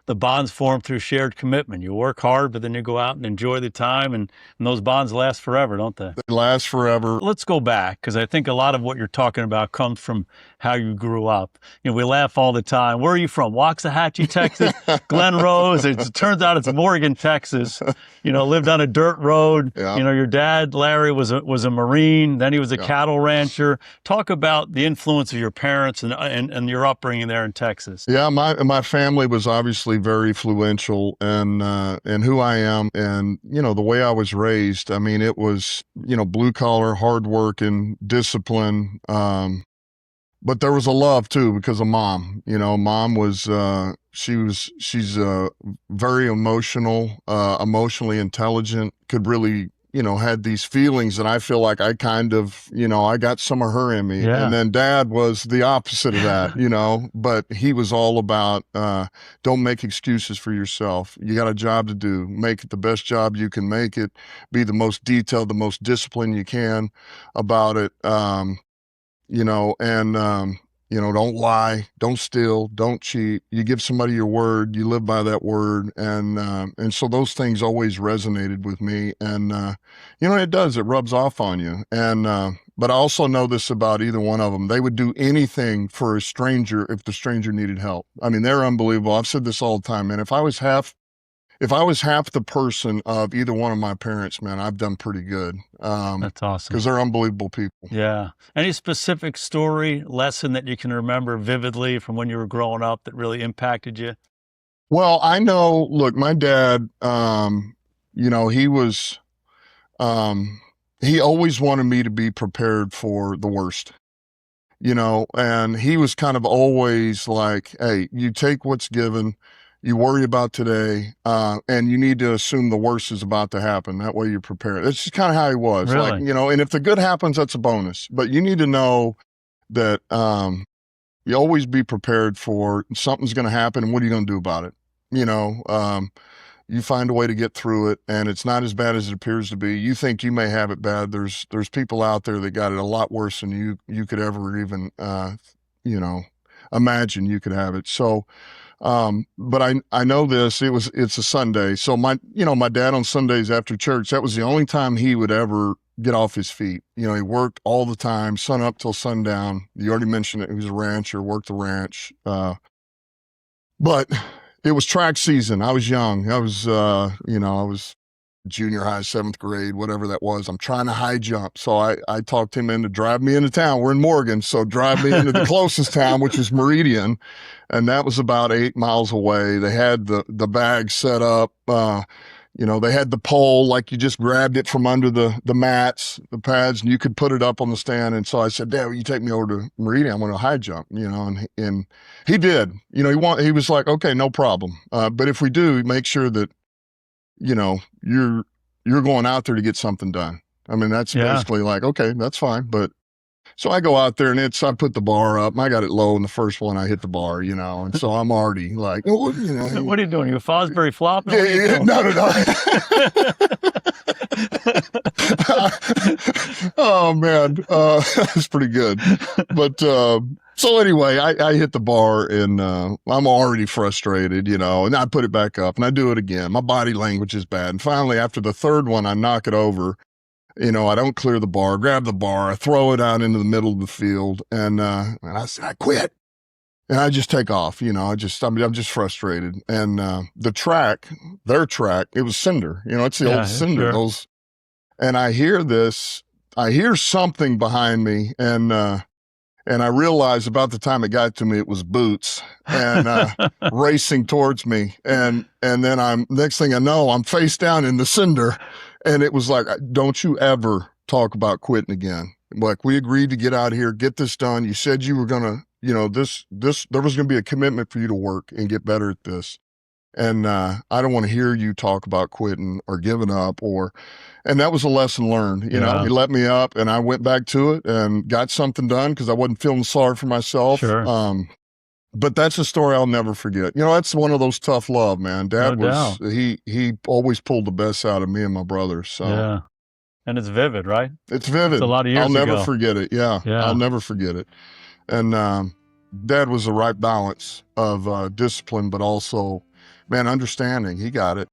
the bonds form through shared commitment. You work hard, but then you go out and enjoy the time, and those bonds last forever, don't they? They last forever. Let's go back, because I think a lot of what you're talking about comes from how you grew up. You know, we laugh all the time. Where are you from? Waxahachie, Texas? Glen Rose? It turns out it's Morgan, Texas. You know, lived on a dirt road. Yeah. You know, your dad, Larry, was a Marine. Then he was a cattle rancher. Talk about the influence of your parents and your upbringing there in Texas. Yeah, my family was obviously very influential in who I am, and you know the way I was raised. I mean, it was, you know, blue collar, hardworking, discipline. But there was a love too because of mom. You know, mom was she's very emotional, emotionally intelligent. Could really, you know, had these feelings, and I feel like I kind of, you know, I got some of her in me. Yeah. And then dad was the opposite of that, you know, but he was all about, don't make excuses for yourself. You got a job to do, make it the best job you can make it, be the most detailed, the most disciplined you can about it. You know, and, you know, don't lie, don't steal, don't cheat. You give somebody your word, you live by that word. And so those things always resonated with me. And, you know, it does, it rubs off on you. And, but I also know this about either one of them. They would do anything for a stranger if the stranger needed help. I mean, they're unbelievable. I've said this all the time, man. If I was half the person of either one of my parents, man, I've done pretty good. That's awesome. Because they're unbelievable people. Yeah. Any specific story, lesson that you can remember vividly from when you were growing up that really impacted you? Well, I know, look, my dad, you know, he always wanted me to be prepared for the worst, you know, and he was kind of always like, hey, you take what's given, you worry about today, and you need to assume the worst is about to happen. That way you're prepared. It's just kind of how he was. Really? Like, you know, and if the good happens, that's a bonus. But you need to know that you always be prepared for something's going to happen, and what are you going to do about it? You know, you find a way to get through it, and it's not as bad as it appears to be. You think you may have it bad. There's people out there that got it a lot worse than you could ever even, you know, imagine you could have it. So, but I know this, it's a Sunday. So my dad on Sundays after church, that was the only time he would ever get off his feet. You know, he worked all the time, sun up till sundown. You already mentioned it. He was a rancher, worked the ranch. But it was track season. I was young. I was, you know, I was junior high, 7th grade, whatever that was. I'm trying to high jump. So I talked him into drive me into town. We're in Morgan. So drive me into the closest town, which is Meridian. And that was about 8 miles away. They had the bag set up. You know, they had the pole, like you just grabbed it from under the mats, the pads, and you could put it up on the stand. And so I said, Dad, will you take me over to Meridian? I'm going to high jump, you know, and he did. You know, he was like, okay, no problem. But if we do, make sure that, you know, you're going out there to get something done. I mean, that's basically like, okay, that's fine. But so I go out there and I put the bar up and I got it low, and the first one I hit the bar, you know, and so I'm already like, oh, you know. What are you doing? You a Fosbury flop? Yeah, no. Oh man, that's pretty good. But, so anyway, I hit the bar and, I'm already frustrated, you know, and I put it back up and I do it again. My body language is bad. And finally, after the third one, I knock it over. You know, I don't clear the bar, grab the bar, I throw it out into the middle of the field, and I said, I quit. And I just take off, you know, I'm just frustrated. And their track, it was cinder, you know, it's the old cinder. Sure. And I hear something behind me, and I realized about the time it got to me, it was Boots, and racing towards me. And then next thing I know, I'm face down in the cinder. And it was like, don't you ever talk about quitting again. Like, we agreed to get out here, get this done. You said you were going to, you know, there was going to be a commitment for you to work and get better at this. And I don't want to hear you talk about quitting or giving up and that was a lesson learned. You know, he let me up and I went back to it and got something done because I wasn't feeling sorry for myself. Sure. But that's a story I'll never forget. You know, that's one of those tough love, man. Dad he always pulled the best out of me and my brothers. So. Yeah. And it's vivid, right? It's vivid. It's a lot of years ago. I'll never ago. forget it. Yeah. I'll never forget it. And Dad was the right balance of discipline, but also Man, understanding, he got it.